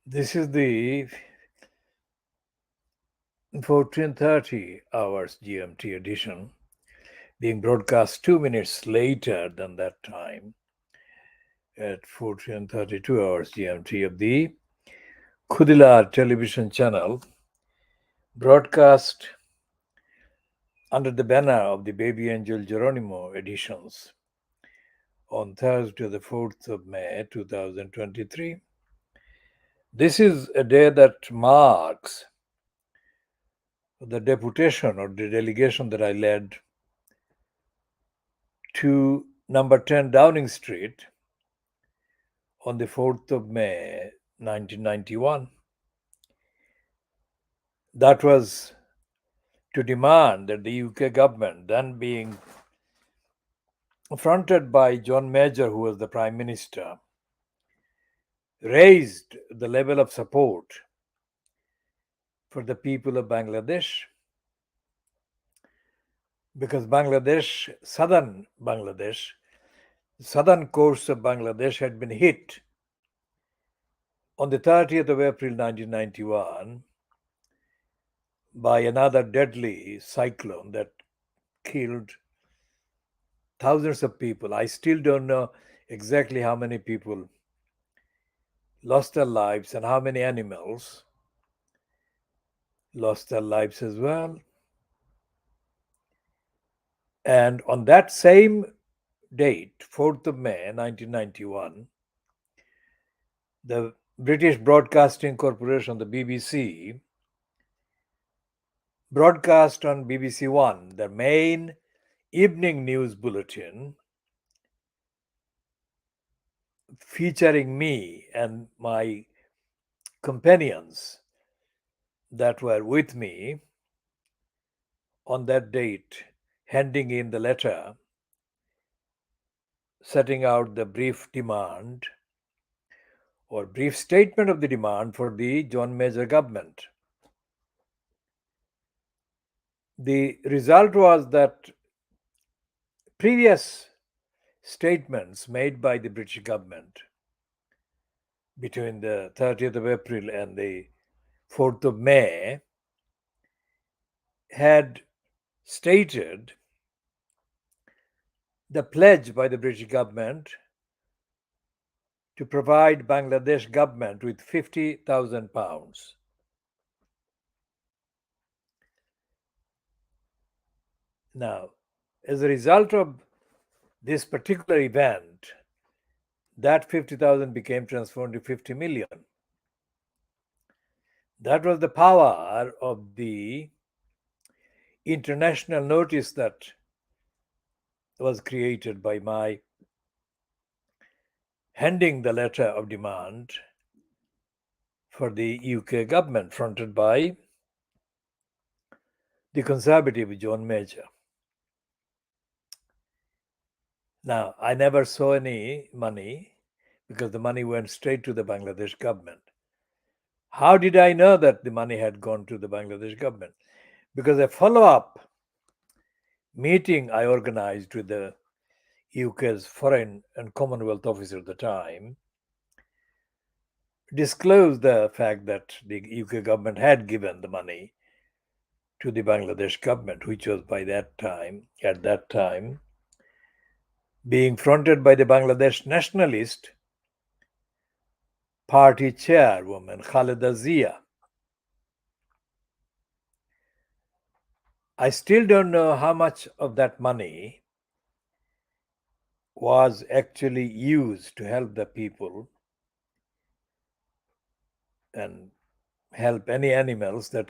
This is the 14:30 hours GMT edition, being broadcast 2 minutes later than that time at 14:32 hours GMT of the Khoodeelaar television channel, broadcast under the banner of the BabyAngelGeronimo editions on Thursday, the 4th of May 2023. This is a day that marks the deputation or the delegation that I led to number 10 Downing Street on the 4th of May 1991. That was to demand that the UK government, then being fronted by John Major, who was the Prime Minister, raised the level of support for the people of Bangladesh, because southern coast of Bangladesh had been hit on the 30th of April 1991 by another deadly cyclone that killed thousands of people. I still don't know exactly how many people lost their lives and how many animals lost their lives as well. And on that same date, 4th of May 1991, the British Broadcasting Corporation, the BBC, broadcast on BBC One, the main evening news bulletin, featuring me and my companions that were with me on that date, handing in the letter, setting out the brief demand or brief statement of the demand for the John Major government. The result was that previous statements made by the British government between the 30th of April and the 4th of May had stated the pledge by the British government to provide Bangladesh government with £50,000. Now, as a result of this particular event, that 50,000 became transformed to 50 million. That was the power of the international notice that was created by my handing the letter of demand for the UK government, fronted by the Conservative John Major. Now, I never saw any money because the money went straight to the Bangladesh government. How did I know that the money had gone to the Bangladesh government? Because a follow-up meeting I organized with the UK's Foreign and Commonwealth officer at the time disclosed the fact that the UK government had given the money to the Bangladesh government, which was at that time, being fronted by the Bangladesh Nationalist Party chairwoman Khaleda Zia. I still don't know how much of that money was actually used to help the people and help any animals that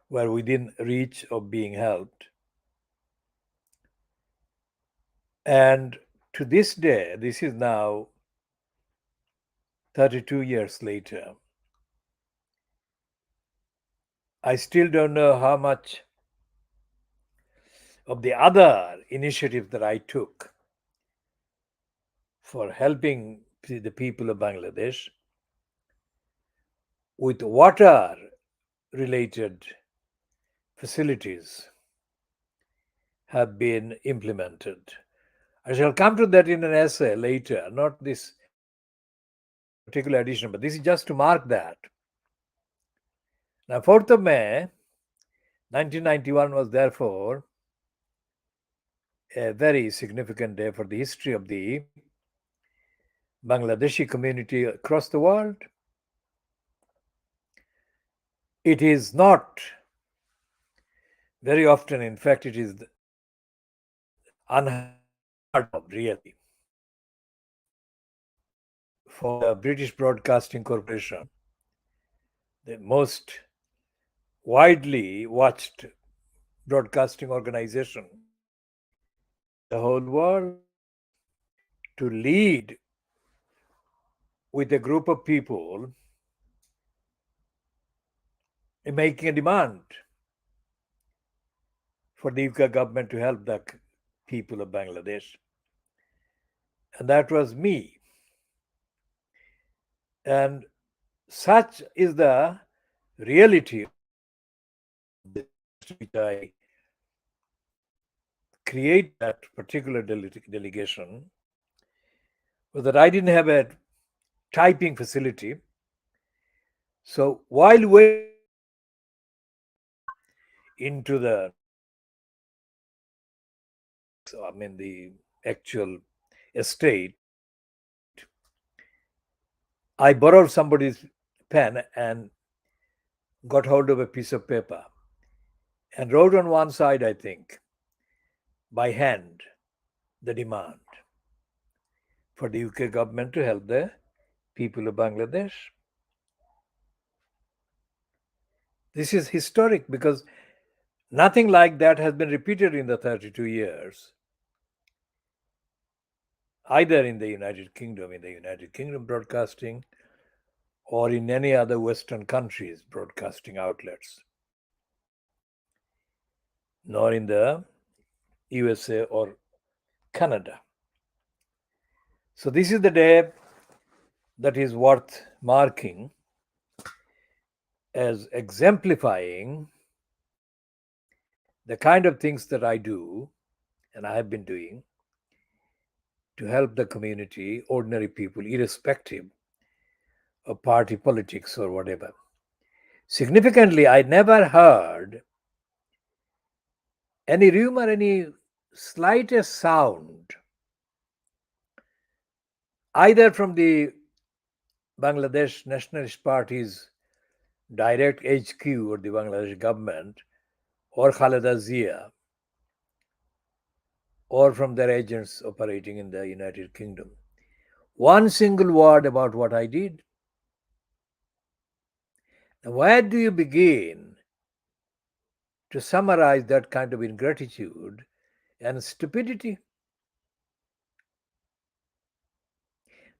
were within reach of being helped. And to this day, this is now 32 years later, I still don't know how much of the other initiatives that I took for helping the people of Bangladesh with water related facilities have been implemented. I shall come to that in an essay later, not this particular edition, but this is just to mark that. Now, 4th of May, 1991 was therefore a very significant day for the history of the Bangladeshi community across the world. It is not very often, in fact, it is unheard of, really, for the British Broadcasting Corporation, the most widely watched broadcasting organization in the whole world, to lead with a group of people in making a demand for the UK government to help the people of Bangladesh. And that was me. And such is the reality of which I create that particular delegation, was that I didn't have a typing facility. So while waiting into the actual estate, I borrowed somebody's pen and got hold of a piece of paper and wrote on one side, I think, by hand, the demand for the UK government to help the people of Bangladesh. This is historic because nothing like that has been repeated in the 32 years, either in the United Kingdom broadcasting, or in any other Western countries' broadcasting outlets, nor in the USA or Canada. So this is the day that is worth marking as exemplifying the kind of things that I do and I have been doing to help the community, ordinary people, irrespective of party politics or whatever. Significantly, I never heard any rumor, any slightest sound, either from the Bangladesh Nationalist Party's direct HQ or the Bangladesh government, or Khaleda Zia, or from their agents operating in the United Kingdom. One single word about what I did. Now, where do you begin to summarize that kind of ingratitude and stupidity?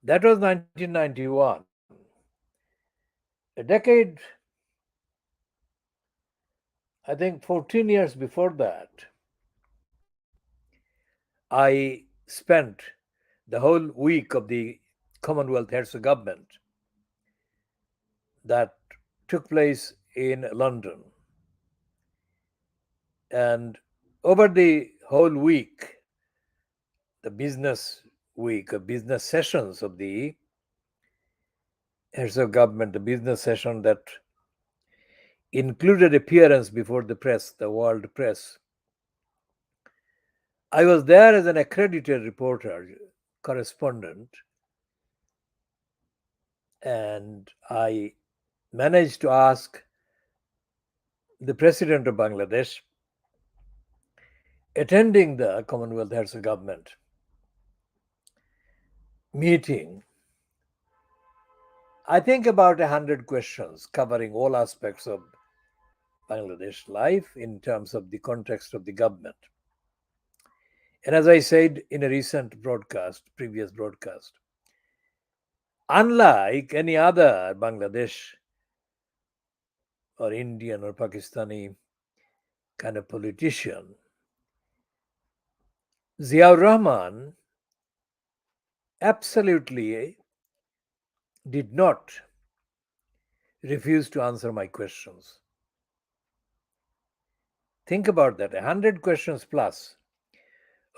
That was 1991. A decade, I think 14 years before that, I spent the whole week of the Commonwealth Heads of Government that took place in London. And over the whole week, the business week, business sessions of the Heads of Government, the business session that included appearance before the press, the world press, I was there as an accredited reporter, correspondent, and I managed to ask the President of Bangladesh, attending the Commonwealth Heads of Government meeting, I think about 100 questions covering all aspects of Bangladesh life in terms of the context of the government. And as I said in a recent previous broadcast, unlike any other Bangladesh or Indian or Pakistani kind of politician, Ziaur Rahman absolutely did not refuse to answer my questions. Think about that, 100 questions plus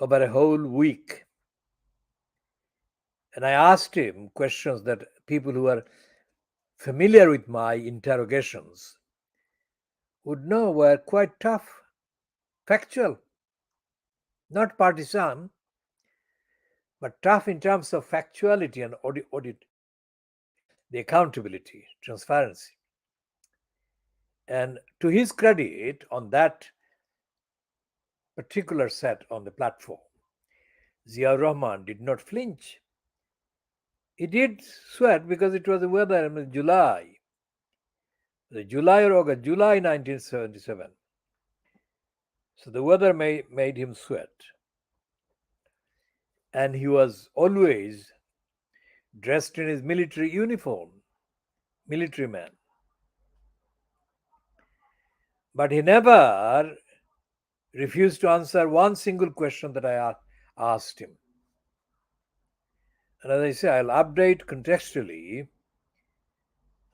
over a whole week. And I asked him questions that people who are familiar with my interrogations would know were quite tough, factual, not partisan, but tough in terms of factuality and audit, the accountability, transparency. And to his credit, on that particular set on the platform, Ziaur Rahman did not flinch. He did sweat because it was the weather in July, the July or August, July 1977. So the weather made him sweat. And he was always dressed in his military uniform, military man. But he never refused to answer one single question that I asked him. And as I say, I'll update contextually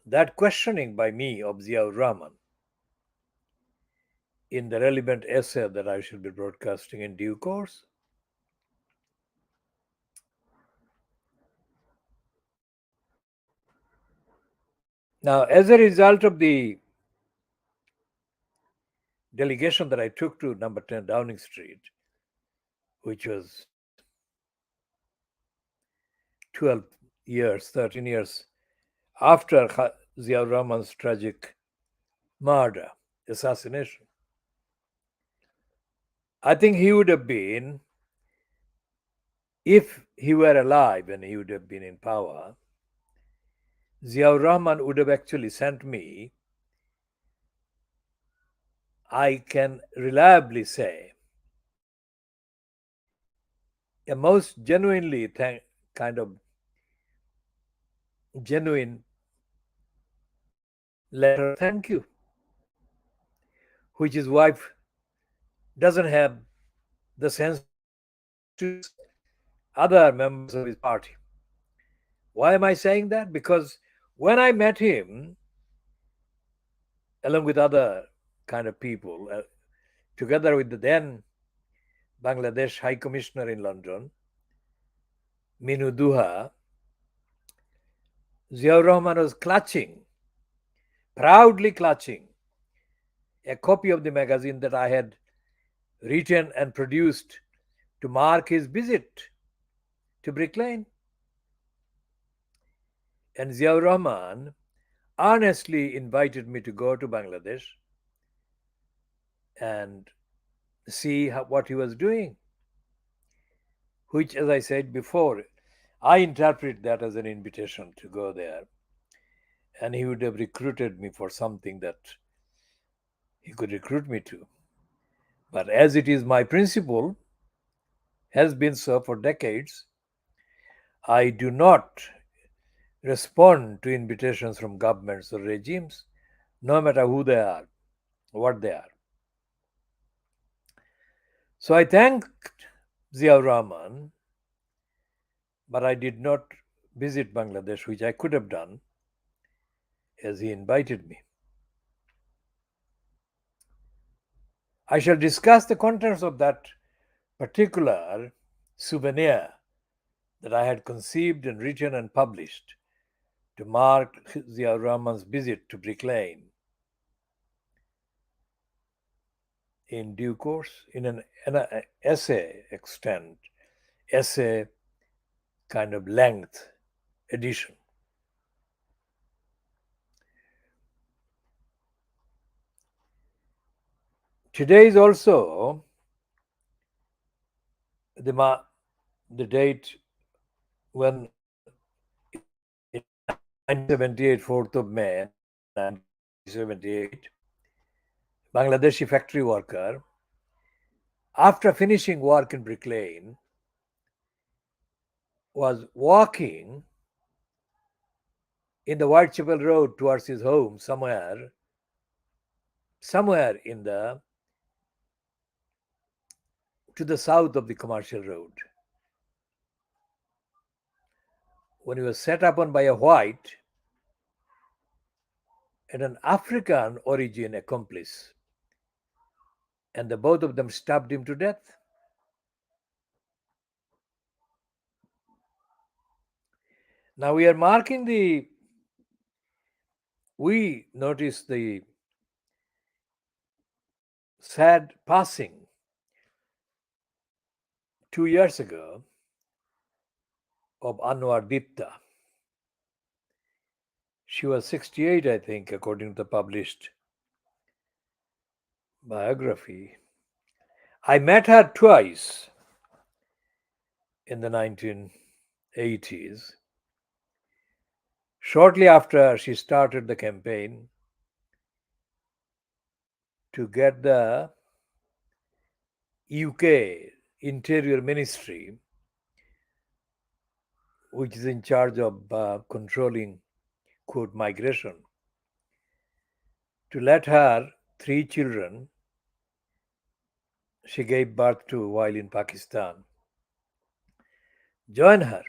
that questioning by me of Ziaur Rahman in the relevant essay that I shall be broadcasting in due course. Now, as a result of the delegation that I took to number 10 Downing Street, which was 12 years, 13 years after Ziaur Rahman's tragic murder, assassination, I think he would have been, if he were alive and he would have been in power, Ziaur Rahman would have actually sent me, I can reliably say, a most genuinely kind of genuine letter of thank you, which his wife doesn't have the sense to other members of his party. Why am I saying that? Because when I met him, along with other kind of people, together with the then Bangladesh High Commissioner in London, Minu Duha, Ziaur Rahman was proudly clutching, a copy of the magazine that I had written and produced to mark his visit to Brick Lane. And Ziaur Rahman earnestly invited me to go to Bangladesh and see what he was doing, which, as I said before, I interpret that as an invitation to go there. And he would have recruited me for something that he could recruit me to. But as it is my principle, has been so for decades, I do not respond to invitations from governments or regimes, no matter who they are, what they are. So I thanked Ziaur Rahman, but I did not visit Bangladesh, which I could have done, as he invited me. I shall discuss the contents of that particular souvenir that I had conceived and written and published to mark Ziaur Rahman's visit to Brick Lane in due course, in an essay kind of length edition. Today is also the date when in 1978, 4th of May 1978, Bangladeshi factory worker, after finishing work in Brick Lane, was walking in the Whitechapel Road towards his home somewhere in the to the south of the commercial road, when he was set upon by a white and an African origin accomplice, and the both of them stabbed him to death. Now we are marking the, we notice the sad passing 2 years ago of Anwar Ditta. She was 68, I think, according to the published biography. I met her twice in the 1980s. Shortly after she started the campaign to get the UK Interior Ministry, which is in charge of controlling, quote, migration, to let her three children she gave birth to while in Pakistan join her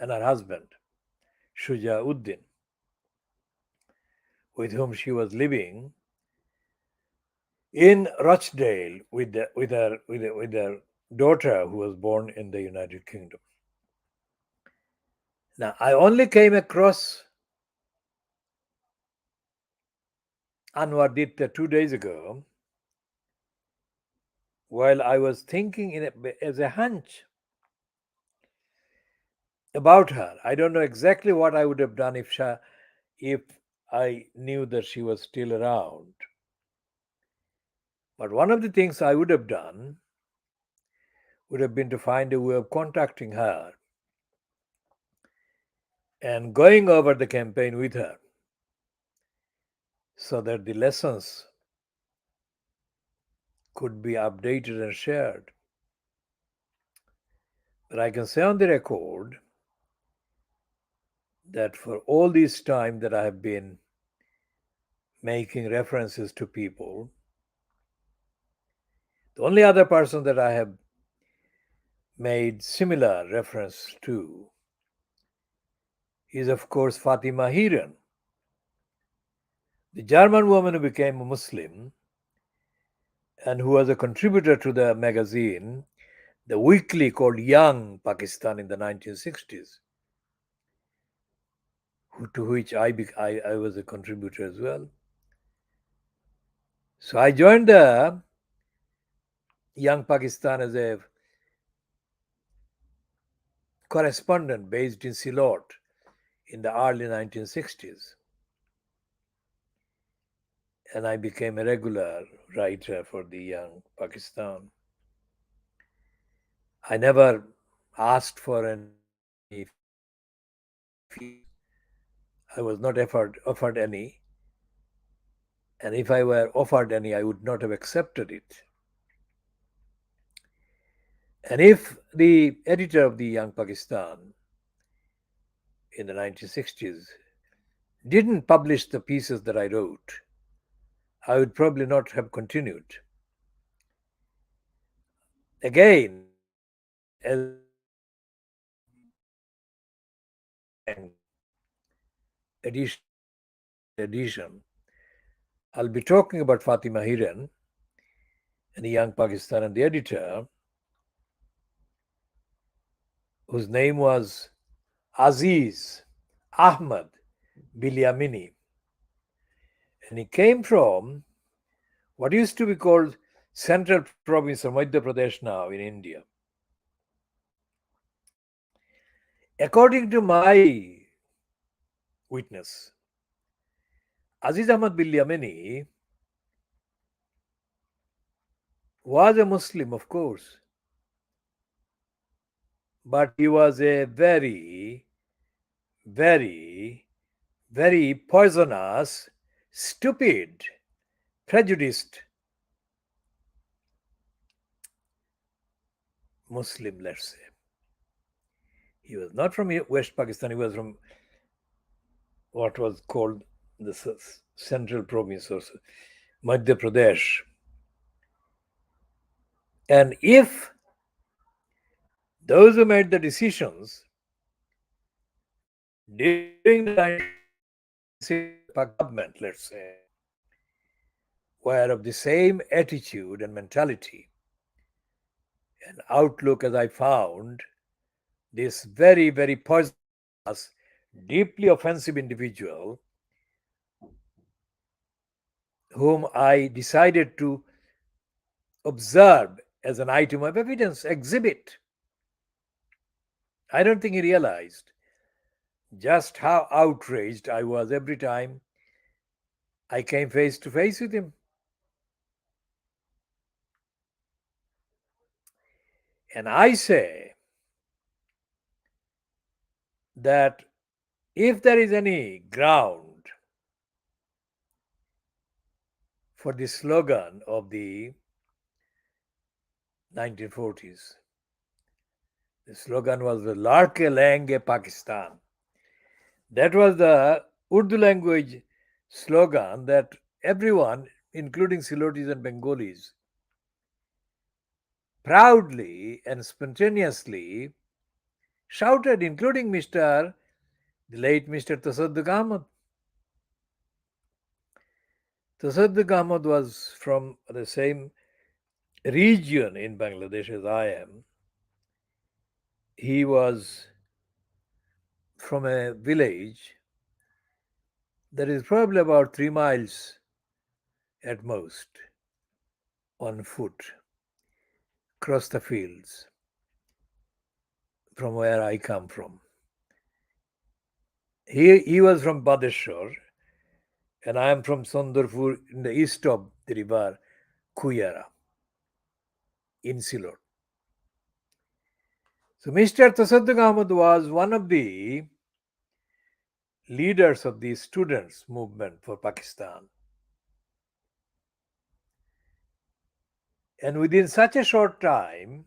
and her husband, Shujauddin, with whom she was living in Rochdale with her daughter who was born in the United Kingdom. Now, I only came across Anwar Ditta 2 days ago while I was thinking as a hunch about her. I don't know exactly what I would have done if I knew that she was still around. But one of the things I would have done would have been to find a way of contacting her and going over the campaign with her so that the lessons could be updated and shared. But I can say on the record that for all this time that I have been making references to people, the only other person that I have made similar reference to is, of course, Fatima Hiran, the German woman who became a Muslim and who was a contributor to the magazine, the weekly called Young Pakistan in the 1960s, to which I was a contributor as well. So I joined the Young Pakistan as a correspondent based in Silot in the early 1960s. And I became a regular writer for the Young Pakistan. I never asked for any fees. I was not offered any. And if I were offered any, I would not have accepted it. And if the editor of the Young Pakistan in the 1960s didn't publish the pieces that I wrote, I would probably not have continued. Again, as edition, I'll be talking about Fatima Hiran and the Young Pakistan and the editor, whose name was Aziz Ahmad Bilyamini. And he came from what used to be called Central Province of Madhya Pradesh now in India. According to my witness, Aziz Ahmad Bilyamini was a Muslim, of course, but he was a very, very, very poisonous, stupid, prejudiced Muslim, let's say. He was not from West Pakistan, he was from what was called the Central Province or Madhya Pradesh. And if those who made the decisions during the 1960s government, let's say, were of the same attitude and mentality and outlook as I found, this very, very poisonous deeply offensive individual whom I decided to observe as an item of evidence, exhibit. I don't think he realized just how outraged I was every time I came face to face with him. And I say that if there is any ground for the slogan of the 1940s, the slogan was the Larke Lenge Pakistan. That was the Urdu language slogan that everyone, including Silotis and Bengalis, proudly and spontaneously shouted, including the late Mr. Tasadduq Ahmad. Tasadduq Ahmad was from the same region in Bangladesh as I am. He was from a village that is probably about 3 miles at most on foot across the fields from where I come from. He was from Badeshwar, and I am from Sondarpur in the east of the river Kuyara in Silot. So Mr. Tasadduq Ahmad was one of the leaders of the students' movement for Pakistan. And within such a short time,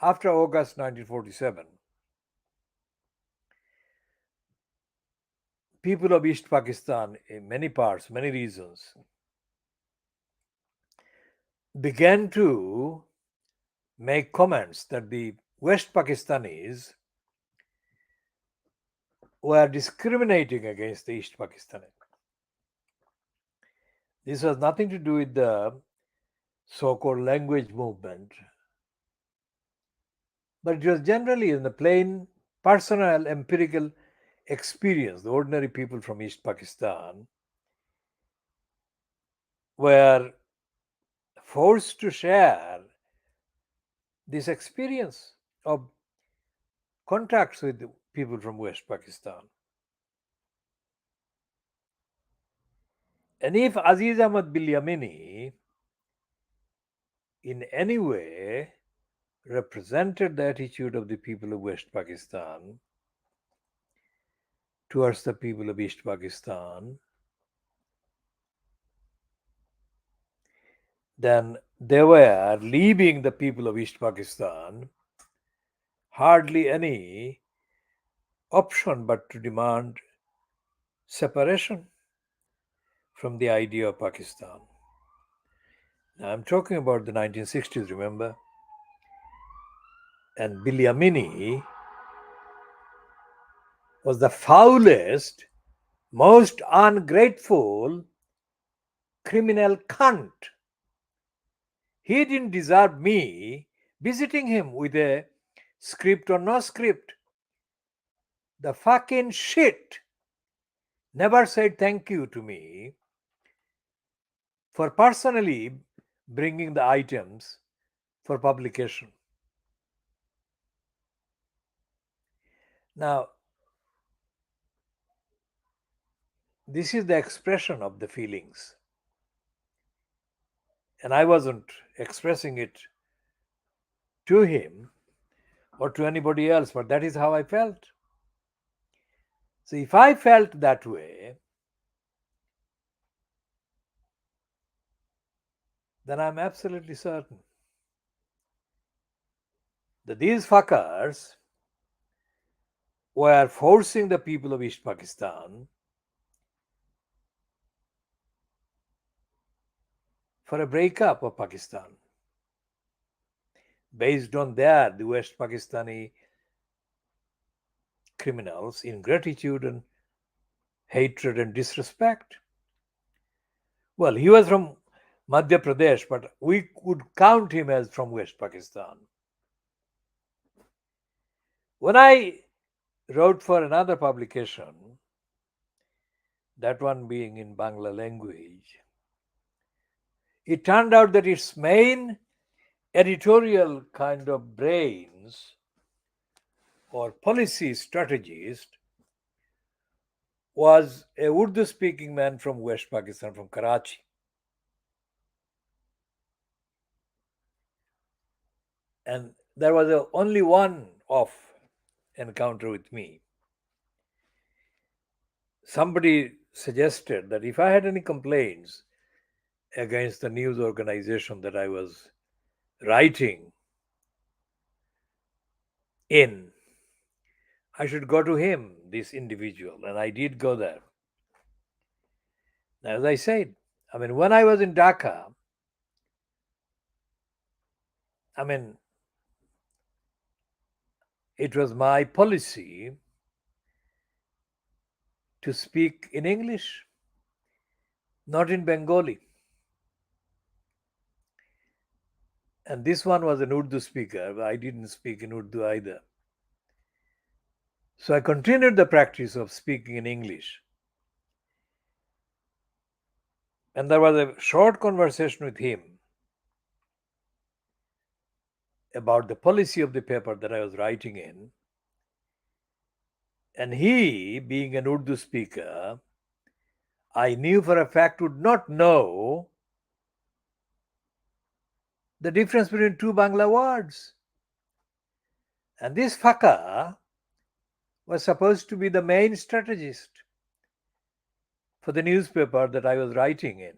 after August 1947, people of East Pakistan, in many parts, many regions, began to make comments that the West Pakistanis were discriminating against the East Pakistanis. This has nothing to do with the so-called language movement, but it was generally in the plain personal empirical experience. The ordinary people from East Pakistan were forced to share this experience of contacts with people from West Pakistan. And if Aziz Ahmad Bilyamini in any way represented the attitude of the people of West Pakistan towards the people of East Pakistan, then they were leaving the people of East Pakistan hardly any option but to demand separation from the idea of Pakistan. Now, I'm talking about the 1960s, remember? And Bilyamini was the foulest, most ungrateful criminal cunt. He didn't deserve me visiting him with a script or no script. The fucking shit never said thank you to me for personally bringing the items for publication. Now, this is the expression of the feelings. And I wasn't expressing it to him or to anybody else, but that is how I felt. So if I felt that way, then I'm absolutely certain that these fuckers were forcing the people of East Pakistan for a breakup of Pakistan based on the West Pakistani criminals' ingratitude and hatred and disrespect. Well, he was from Madhya Pradesh, but we could count him as from West Pakistan. When I wrote for another publication, that one being in Bangla language. It turned out that its main editorial kind of brains or policy strategist was a Urdu speaking man from West Pakistan, from Karachi. And there was only one off encounter with me. Somebody suggested that if I had any complaints against the news organization that I was writing in, I should go to him, this individual. And I did go there. As I said, when I was in Dhaka, it was my policy to speak in English, not in Bengali. And this one was an Urdu speaker. I didn't speak in Urdu either. So I continued the practice of speaking in English. And there was a short conversation with him about the policy of the paper that I was writing in. And he, being an Urdu speaker, I knew for a fact would not know the difference between two Bangla words. And this fucker was supposed to be the main strategist for the newspaper that I was writing in.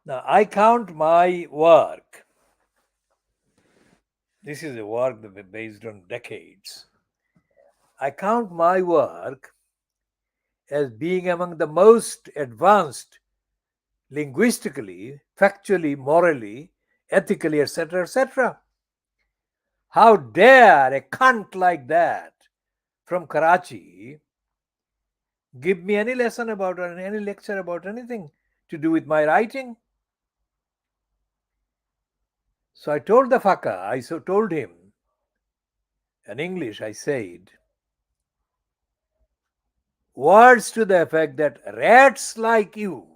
Now, I count my work. This is a work that is based on decades. I count my work as being among the most advanced linguistically, factually, morally, ethically, etc., etc. How dare a cunt like that from Karachi give me any lesson about or any lecture about anything to do with my writing? So I told the fucker, I told him in English, I said, words to the effect that rats like you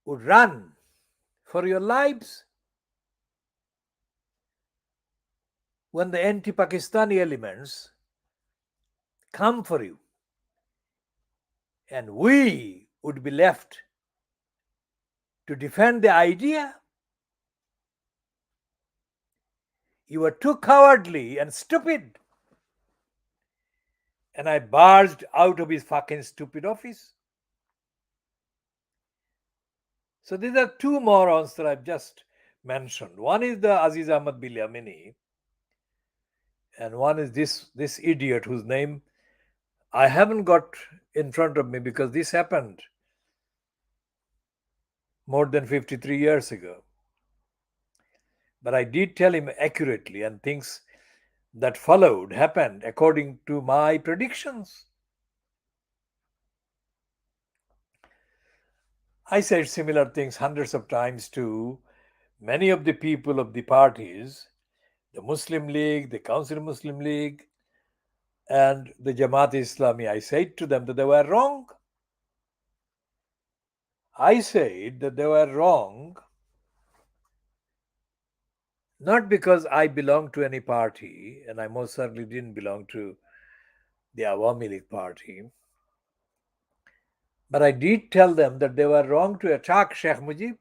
would run for your lives when the anti-Pakistani elements come for you, and we would be left to defend the idea. You are too cowardly and stupid. And I barged out of his fucking stupid office. So these are two morons that I've just mentioned. One is the Aziz Ahmad Bilyamini, and one is this idiot whose name I haven't got in front of me because this happened more than 53 years ago. But I did tell him accurately, and things that followed happened according to my predictions. I said similar things hundreds of times to many of the people of the parties, the Muslim League, the Council Muslim League, and the Jamaat-e-Islami. I said to them that they were wrong. I said that they were wrong not because I belonged to any party, and I most certainly didn't belong to the Awami League party, but I did tell them that they were wrong to attack Sheikh Mujib.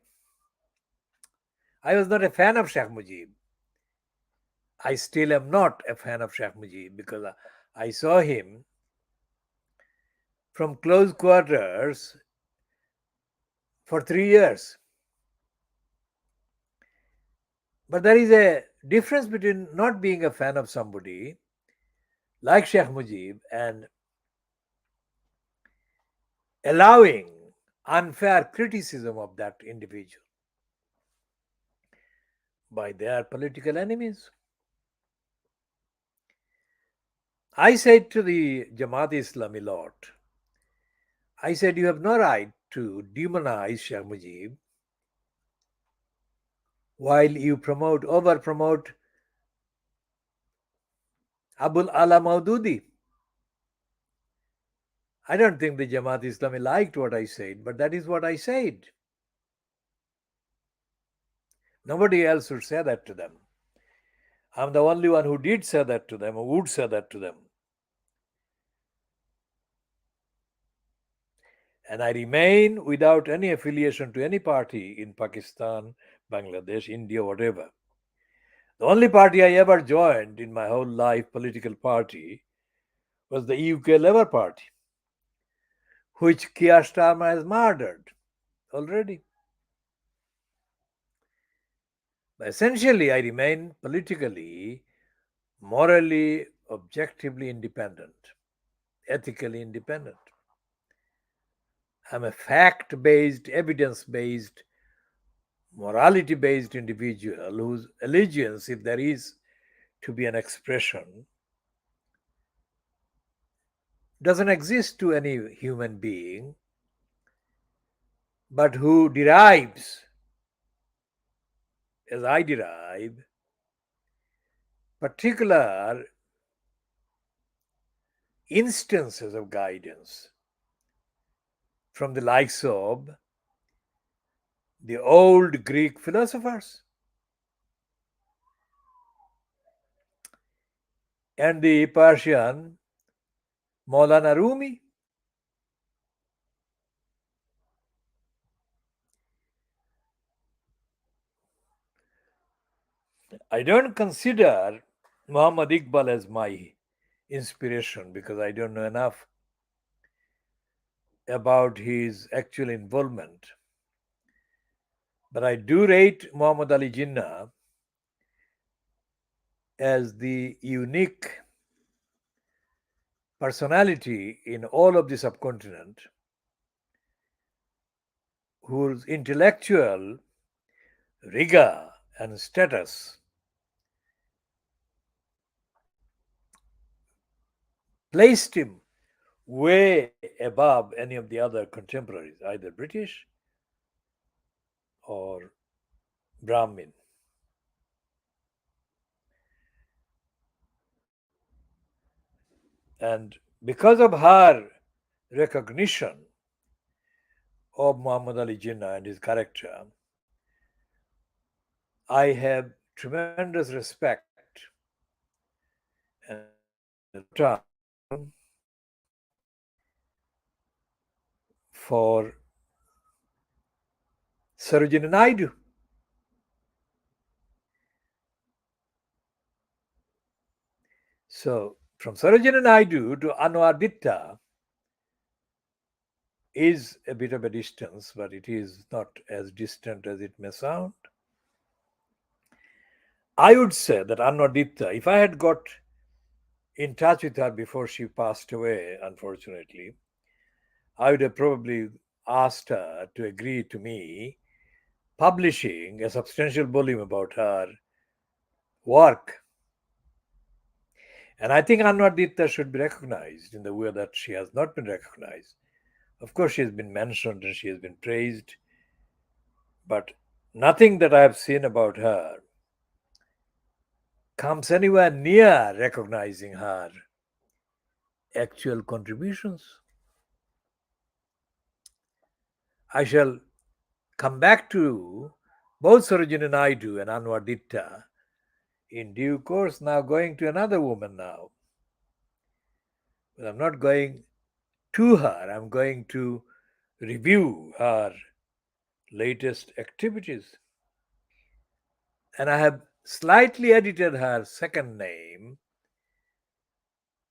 I was not a fan of Sheikh Mujib. I still am not a fan of Sheikh Mujib because I saw him from close quarters for 3 years. But there is a difference between not being a fan of somebody like Sheikh Mujib and allowing unfair criticism of that individual by their political enemies. I said to the Jamaat-e-Islami lot, I said, you have no right to demonize Sheikh Mujib while you over promote Abul Ala Maududi. I don't think the Jamaat Islami liked what I said, but that is what I said. Nobody else would say that to them. I'm the only one who did say that to them, or would say that to them. And I remain without any affiliation to any party in Pakistan, Bangladesh, India, whatever. The only party I ever joined in my whole life, political party, was the UK Labour Party, which Keir Starmer has murdered already. But essentially, I remain politically, morally, objectively independent, ethically independent. I'm a fact based, evidence based, morality based individual whose allegiance, if there is to be an expression, doesn't exist to any human being, but who derives, as I derive, particular instances of guidance from the likes of the old Greek philosophers and the Persian Maulana Rumi. I don't consider Muhammad Iqbal as my inspiration because I don't know enough about his actual involvement. But I do rate Muhammad Ali Jinnah as the unique personality in all of the subcontinent whose intellectual rigor and status placed him way above any of the other contemporaries, either British or Brahmin. And because of her recognition of Muhammad Ali Jinnah and his character, I have tremendous respect and for Sarojini Naidu. So, from Sarojini Naidu to Anwar Ditta is a bit of a distance, but it is not as distant as it may sound. I would say that Anwar Ditta, if I had got in touch with her before she passed away, unfortunately, I would have probably asked her to agree to me publishing a substantial volume about her work. And I think Anwar Ditta should be recognized in the way that she has not been recognized. Of course, she has been mentioned and she has been praised, but nothing that I have seen about her comes anywhere near recognizing her actual contributions. I shall come back to both Sarojini Naidu and Anwar Ditta in due course. Now, going to another woman now. But I'm not going to her, I'm going to review her latest activities. And I have slightly edited her second name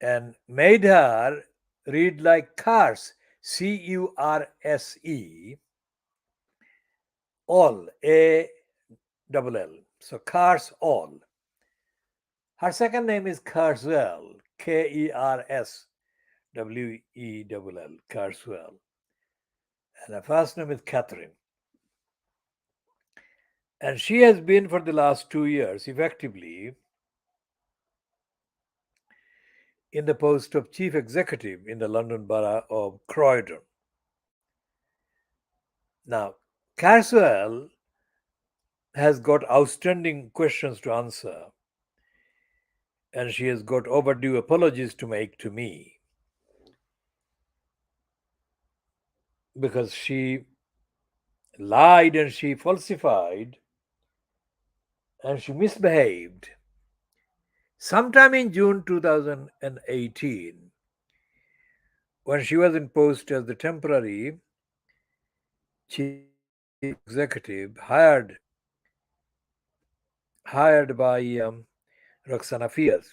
and made her read like Cars, Curse, all, All. So Cars all. Her second name is Carswell, Kerswell, Carswell. And her first name is Catherine. And she has been for the last 2 years effectively in the post of chief executive in the London borough of Croydon. Now, Carswell has got outstanding questions to answer and she has got overdue apologies to make to me because she lied and she falsified and she misbehaved. Sometime in June 2018, when she was in post as the temporary chief executive hired by Roxana Fias.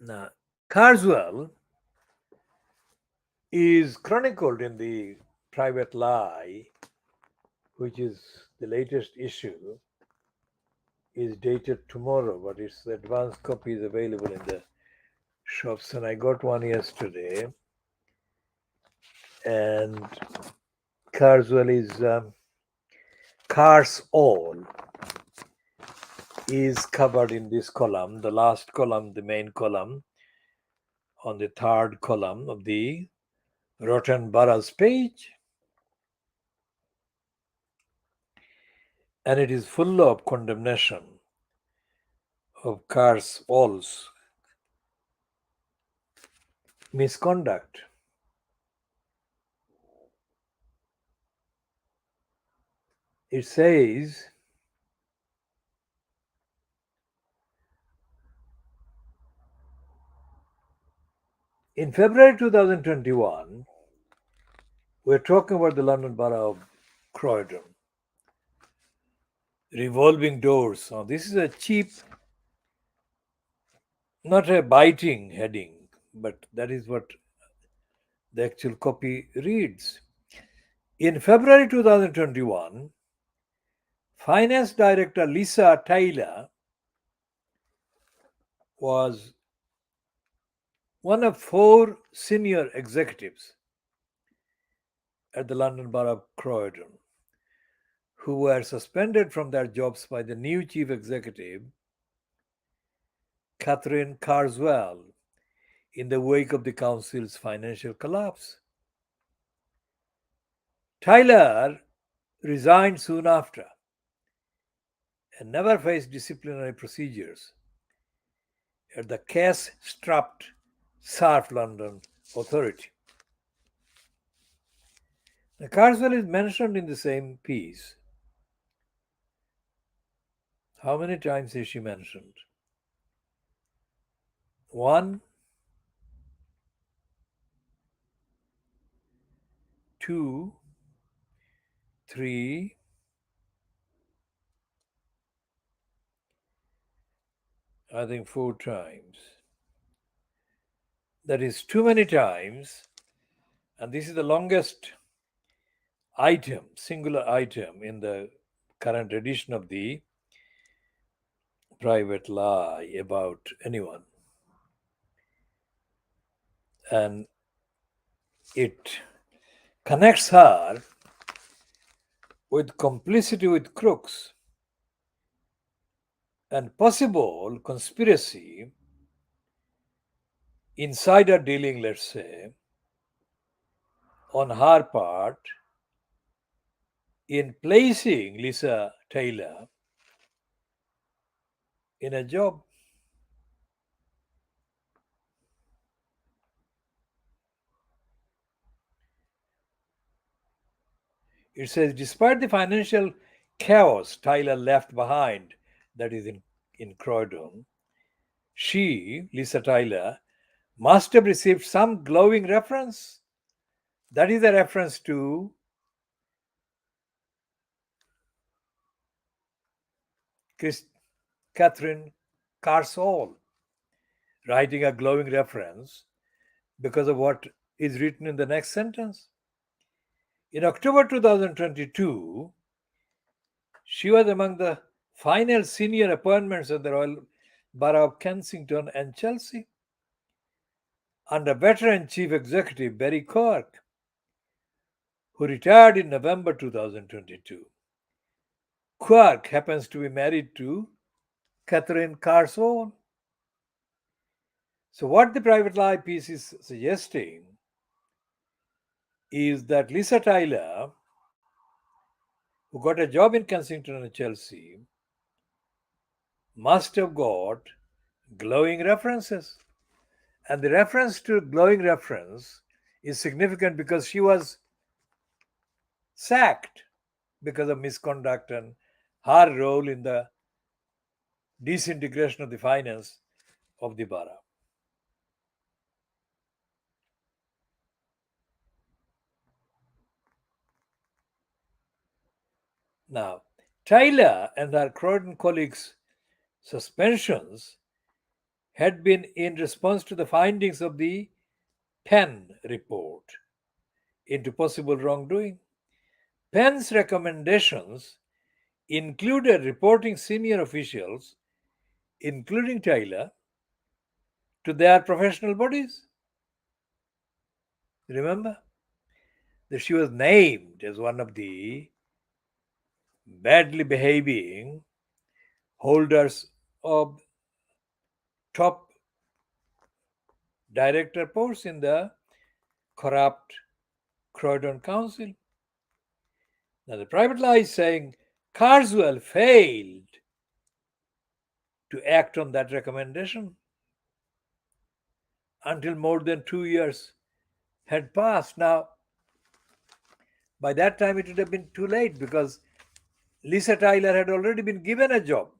Now, Carswell is chronicled in the Private Lie, which is the latest issue, is dated tomorrow, but its advanced copy is available in the shops, and I got one yesterday. And Carswell is Cars All is covered in this column, the last column, the main column, on the third column of the Rotten Boroughs page. And it is full of condemnation of Cars All's misconduct. It says, in February 2021, we're talking about the London Borough of Croydon. Revolving doors. Now, this is a cheap, not a biting heading, but that is what the actual copy reads. In February 2021, Finance Director Lisa Taylor was one of 4 senior executives at the London Borough of Croydon who were suspended from their jobs by the new chief executive, Catherine Carswell, in the wake of the council's financial collapse. Taylor resigned soon after and never faced disciplinary procedures at the cash-strapped South London Authority. Now, Carswell is mentioned in the same piece. How many times is she mentioned? 1, 2, 3, I think 4 times. That is too many times, and this is the longest item, singular item in the current edition of the Private Lie about anyone. And it connects her with complicity with crooks and possible conspiracy, insider dealing, let's say, on her part in placing Lisa Taylor in a job. It says, despite the financial chaos Tyler left behind, that is in Croydon, she, Lisa Tyler, must have received some glowing reference. That is a reference to Catherine Carswell, writing a glowing reference because of what is written in the next sentence. In October 2022, she was among the final senior appointments at the Royal Borough of Kensington and Chelsea under veteran chief executive Barry Quirk, who retired in November 2022. Quirk happens to be married to Catherine Carswell. So, what the Private Lie piece is suggesting is that Lisa Tyler, who got a job in Kensington and Chelsea, must have got glowing references. And the reference to glowing reference is significant because she was sacked because of misconduct and her role in the disintegration of the finance of the borough. Now, Tyler and her Croydon colleagues' suspensions had been in response to the findings of the Penn report into possible wrongdoing. Penn's recommendations included reporting senior officials, including Tyler, to their professional bodies. Remember that she was named as one of the badly behaving holders of top director posts in the corrupt Croydon Council. Now, the private lie is saying Carswell failed to act on that recommendation until more than 2 years had passed. Now, by that time, it would have been too late because Lisa Tyler had already been given a job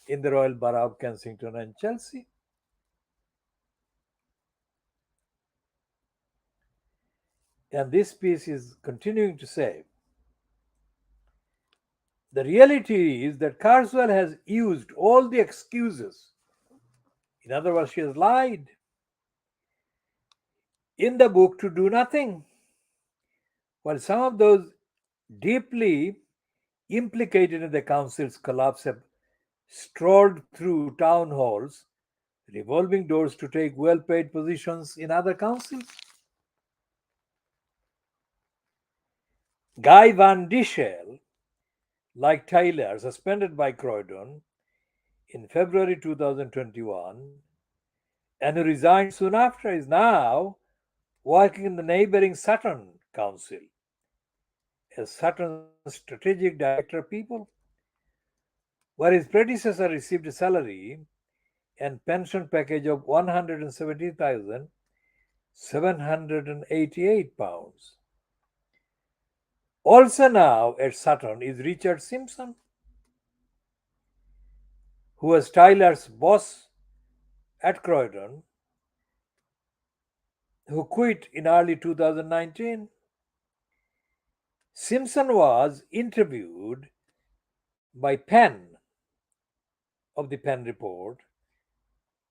in the Royal Borough of Kensington and Chelsea. And this piece is continuing to say the reality is that Carswell has used all the excuses. In other words, she has lied in the book to do nothing. While some of those deeply implicated in the council's collapse have strolled through town halls, revolving doors to take well paid positions in other councils. Guy Van Dieschel, like Tyler, suspended by Croydon in February 2021, and who resigned soon after, is now working in the neighboring Sutton Council as Sutton's strategic director of people, where his predecessor received a salary and pension package of £170,788. Also now at Sutton is Richard Simpson, who was Tyler's boss at Croydon, who quit in early 2019. Simpson was interviewed by Penn of the Penn Report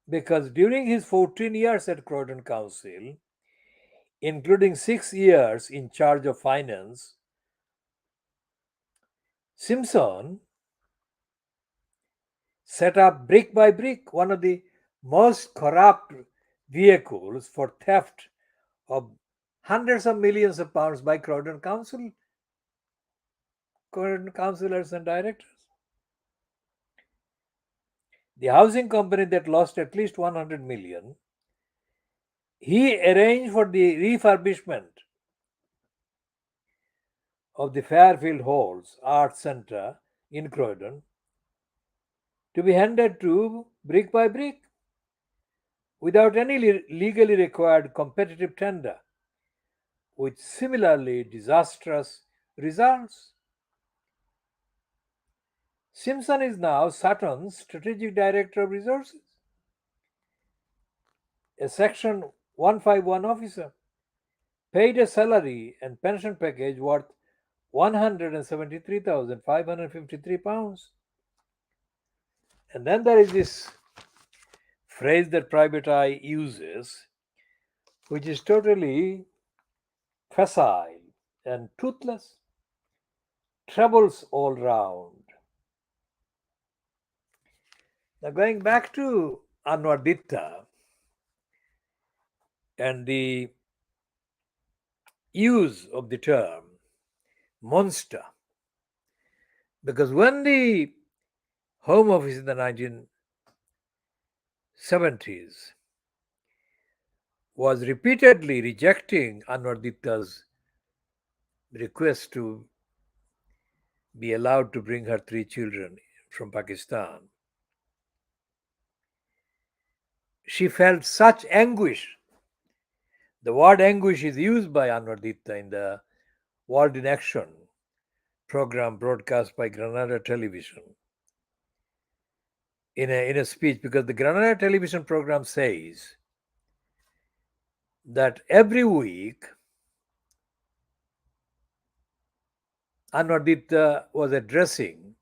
because during his 14 years at Croydon Council, including 6 years in charge of finance, Simpson set up brick by brick one of the most corrupt vehicles for theft of hundreds of millions of pounds by Croydon councillors and directors. The housing company that lost at least 100 million, he arranged for the refurbishment of the Fairfield Halls Art Centre in Croydon to be handed to brick by brick without any legally required competitive tender, with similarly disastrous results. Simpson is now Sutton's strategic director of resources, a Section 151 officer, paid a salary and pension package worth £173,553. And then there is this phrase that Private Eye uses, which is totally facile and toothless, troubles all round. Now, going back to Anwar Ditta and the use of the term monster, because when the Home Office in the 1970s was repeatedly rejecting Anwar Ditta's request to be allowed to bring her 3 children from Pakistan. She felt such anguish. The word anguish is used by Anwar Ditta in the World in Action program broadcast by Granada Television in a speech, because the Granada Television program says that every week Anwar Ditta was addressing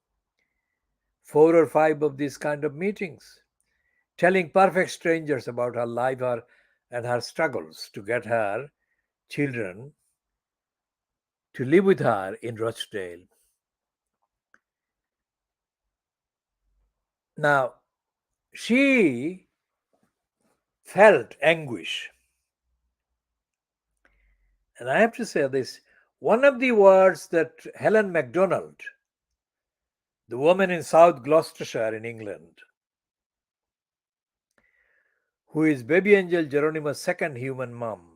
4 or 5 of these kind of meetings, telling perfect strangers about her life and her struggles to get her children to live with her in Rochdale. Now, she felt anguish. And I have to say this, one of the words that Helen Macdonald, the woman in South Gloucestershire in England, who is Baby Angel Geronimo's second human mom.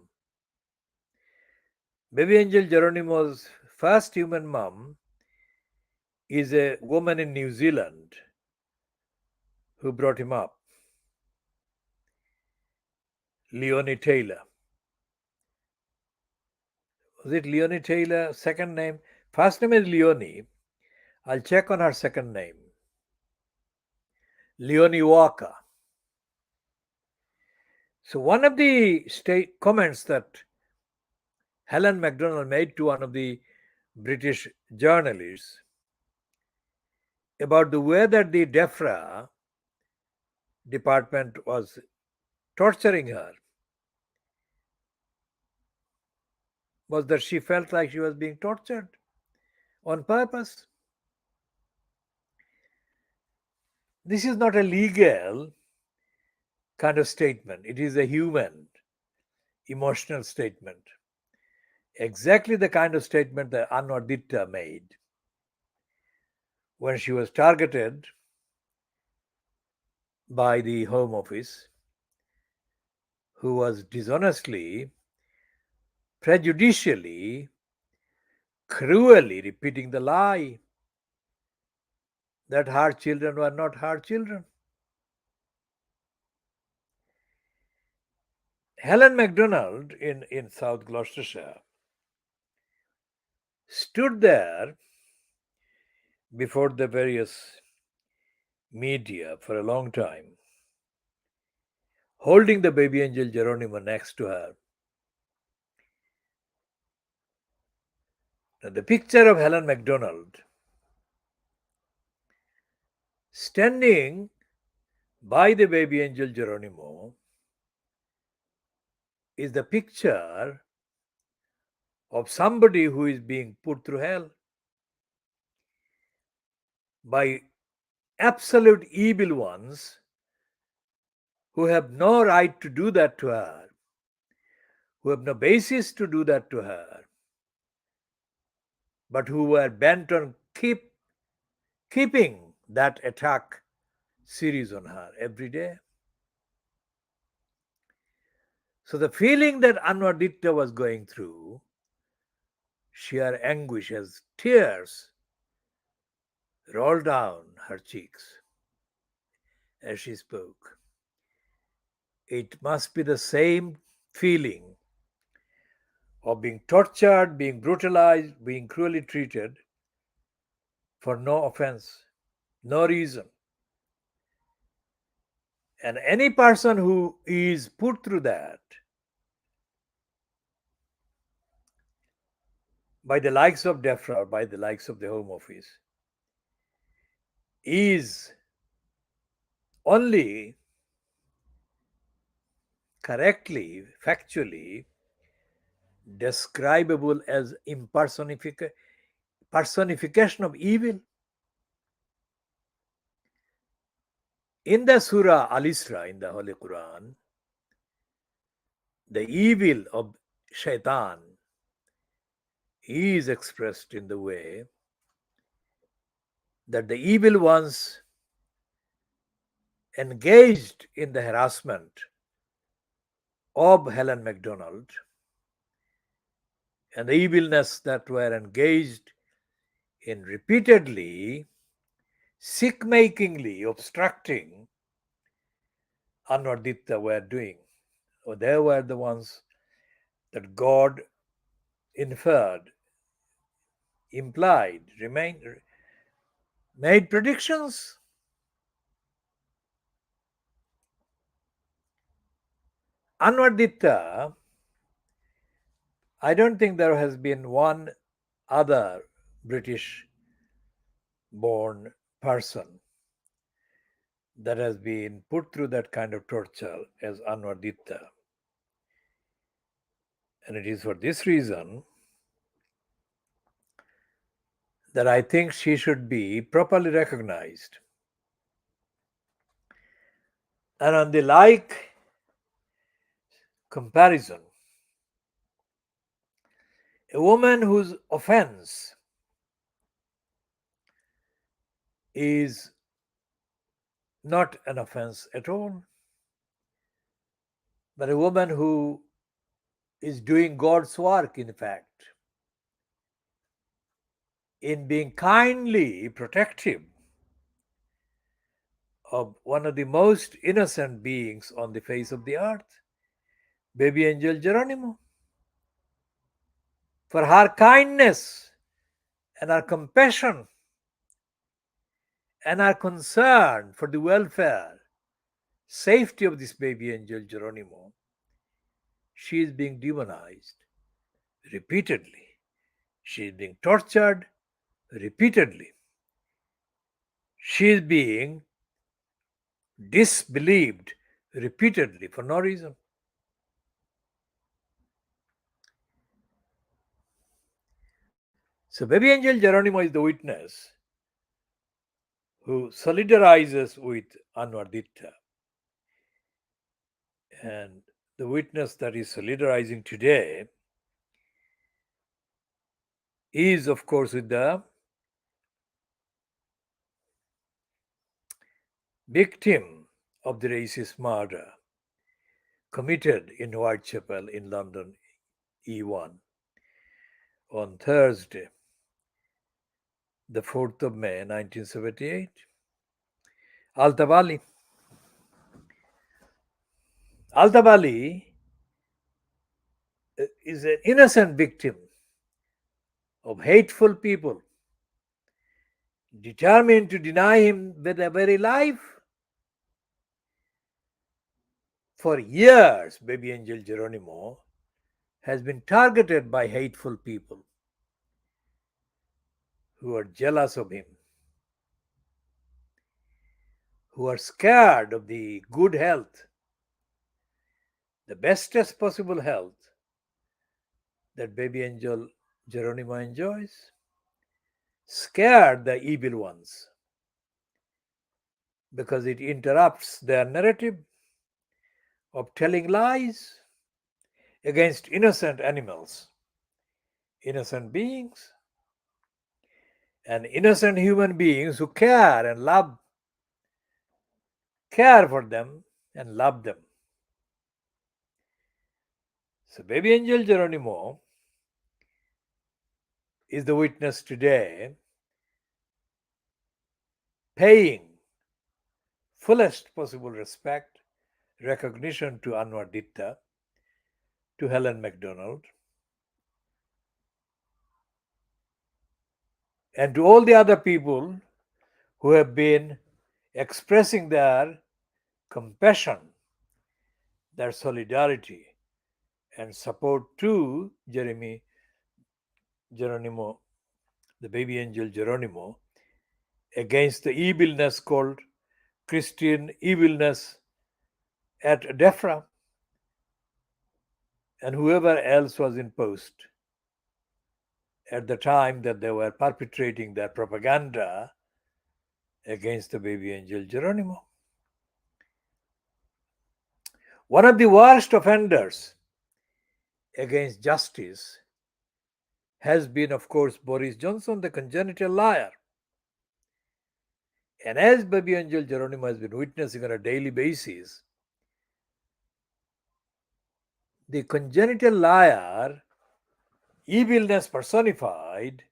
Baby Angel Geronimo's first human mom is a woman in New Zealand who brought him up, Leonie Taylor. Was it Leonie Taylor? Second name? First name is Leonie. I'll check on her second name. Leonie Walker. So one of the comments that Helen Macdonald made to one of the British journalists about the way that the DEFRA department was torturing her was that she felt like she was being tortured on purpose. This is not a legal kind of statement. It is a human, emotional statement. Exactly the kind of statement that Anwar Ditta made when she was targeted by the Home Office, who was dishonestly, prejudicially, cruelly repeating the lie that her children were not her children. Helen Macdonald in South Gloucestershire stood there before the various media for a long time, holding the baby angel Geronimo next to her. Now, the picture of Helen Macdonald standing by the baby angel Geronimo is the picture of somebody who is being put through hell by absolute evil ones who have no right to do that to her, who have no basis to do that to her, but who were bent on keeping that attack series on her every day. So the feeling that Anwar Ditta was going through, sheer anguish as tears rolled down her cheeks as she spoke. It must be the same feeling of being tortured, being brutalized, being cruelly treated for no offense, no reason. And any person who is put through that by the likes of DEFRA or by the likes of the Home Office is only correctly, factually describable as personification of evil. In the Surah Al-Isra in the Holy Quran, the evil of shaitan is expressed in the way that the evil ones engaged in the harassment of Helen Macdonald and the evilness that were engaged in repeatedly sick-makingly obstructing Anwar Ditta were doing. Or they were the ones that God inferred, implied, made predictions. Anwar Ditta, I don't think there has been one other British born person that has been put through that kind of torture as Anwar Ditta. And it is for this reason that I think she should be properly recognized. And on the like comparison, a woman whose offense is not an offense at all, but a woman who is doing God's work, in fact, in being kindly protective of one of the most innocent beings on the face of the earth, baby angel Geronimo. For her kindness and her compassion and her concern for the welfare, safety of this baby angel Geronimo, she is being demonized repeatedly. She is being tortured repeatedly. She is being disbelieved repeatedly for no reason. So, baby angel Geronimo is the witness who solidarizes with Anwar Ditta. And the witness that is solidarizing today is, of course, with the victim of the racist murder committed in Whitechapel in London, E1, on Thursday, the 4th of May, 1978. Altabali. Altabali is an innocent victim of hateful people determined to deny him with their very life. For years, baby angel Geronimo has been targeted by hateful people who are jealous of him, who are scared of the good health, the bestest possible health that baby angel Geronimo enjoys, scared the evil ones because it interrupts their narrative of telling lies against innocent animals, innocent beings, and innocent human beings who care for them and love them. So baby angel Geronimo is the witness today, paying fullest possible respect, recognition to Anwar Ditta, to Helen MacDonald, and to all the other people who have been expressing their compassion, their solidarity, and support to Geronimo, the baby angel Geronimo, against the evilness called Christian evilness at DEFRA and whoever else was in post at the time that they were perpetrating their propaganda against the baby angel Geronimo. One of the worst offenders against justice has been, of course, Boris Johnson, the congenital liar. And as baby angel Geronimo has been witnessing on a daily basis, the congenital liar, evilness personified,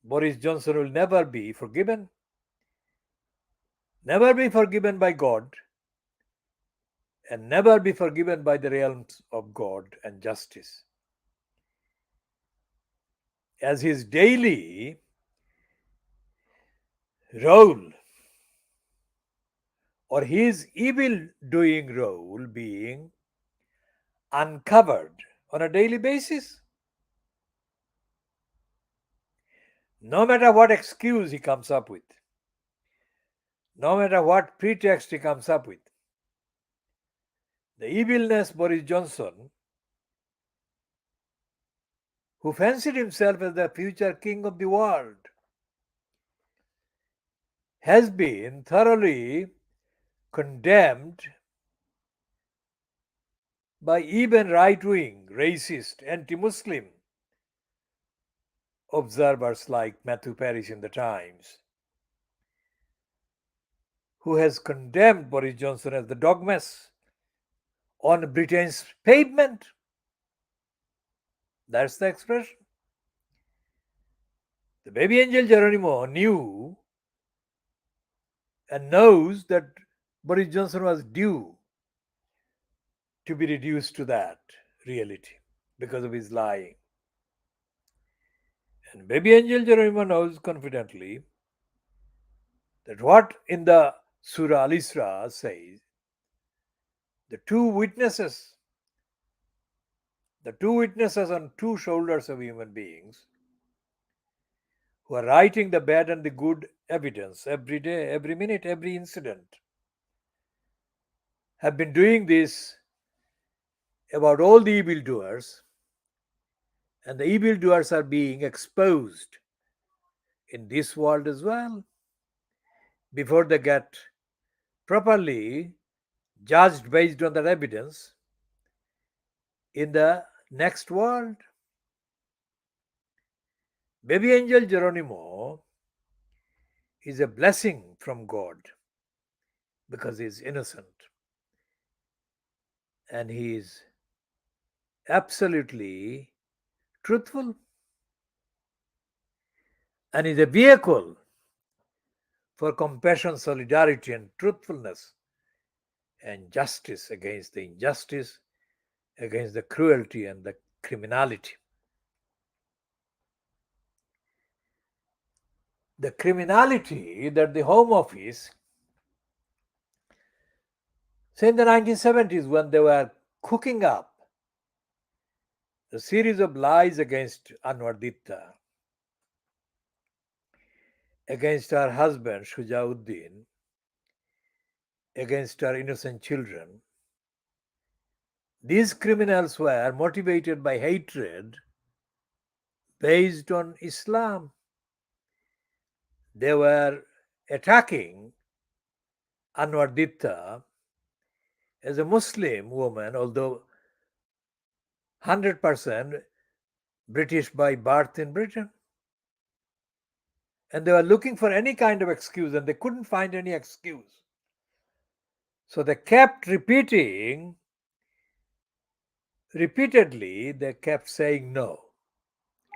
Boris Johnson will never be forgiven. never be forgiven by God, and never be forgiven by the realms of God and justice. As his daily role or his evil doing role being uncovered on a daily basis, no matter what excuse he comes up with, no matter what pretext he comes up with. The evilness Boris Johnson, who fancied himself as the future king of the world, has been thoroughly condemned by even right-wing, racist, anti-Muslim observers like Matthew Parrish in the Times, who has condemned Boris Johnson as the dogmas on Britain's pavement. That's the expression. The baby angel Geronimo knew and knows that Boris Johnson was due to be reduced to that reality because of his lying. And baby angel Geronimo knows confidently that what in the Surah Al Isra says, the two witnesses on two shoulders of human beings who are writing the bad and the good evidence every day, every minute, every incident, have been doing this about all the evildoers, and the evildoers are being exposed in this world as well before they get properly judged based on that evidence in the next world. Baby angel Geronimo is a blessing from God because he is innocent and he is absolutely truthful and is a vehicle for compassion, solidarity, and truthfulness and justice against the injustice, against the cruelty and the criminality. The criminality that the Home Office, say in the 1970s, when they were cooking up a series of lies against Anwar Ditta, against her husband Shujauddin, against her innocent children, these criminals were motivated by hatred based on Islam. They were attacking Anwar Ditta as a Muslim woman, although 100% British by birth in Britain. And they were looking for any kind of excuse and they couldn't find any excuse. So they kept repeatedly, they kept saying no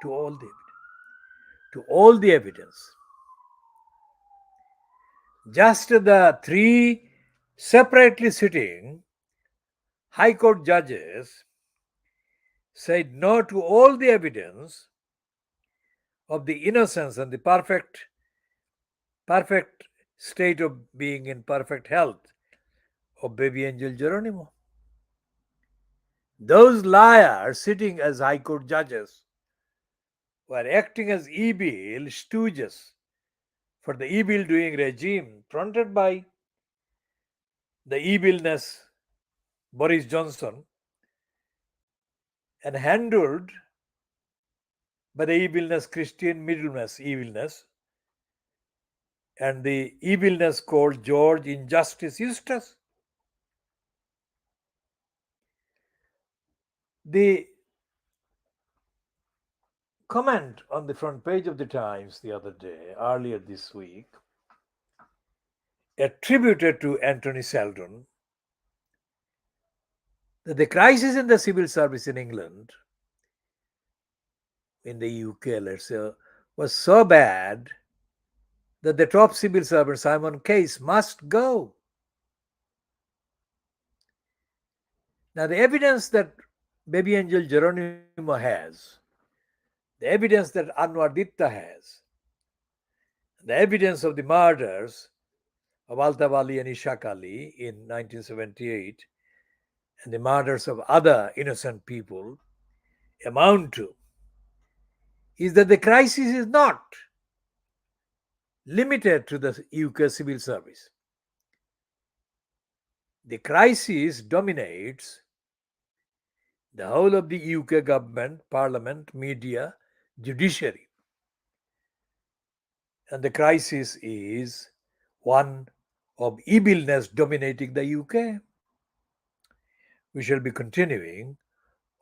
to all the evidence. Just the three separately sitting High Court judges said no to all the evidence of the innocence and the perfect state of being in perfect health of baby angel Geronimo. Those liars sitting as High Court judges were acting as evil stooges for the evil doing regime fronted by the evilness Boris Johnson and handled by the evilness Christian Middlemas evilness and the evilness called George Injustice Eustace. The comment on the front page of the Times the other day, earlier this week, attributed to Anthony Seldon, that the crisis in the civil service in England, in the UK, let's say, was so bad that the top civil servant Simon Case must go. Now, the evidence that Baby Angel Geronimo has, the evidence that Anwar Ditta has, the evidence of the murders of Altawali and Ishaq Ali in 1978 and the murders of other innocent people amount to is that the crisis is not limited to the UK civil service. The crisis dominates the whole of the UK government, parliament, media, judiciary. And the crisis is one of evilness dominating the UK. We shall be continuing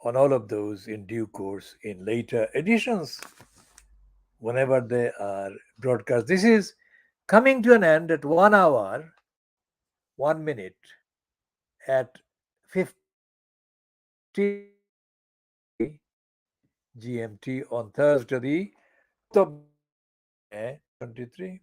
on all of those in due course in later editions, whenever they are broadcast. This is coming to an end at 1 hour, 1 minute at 15 GMT on Thursday, the 4th of May 2023.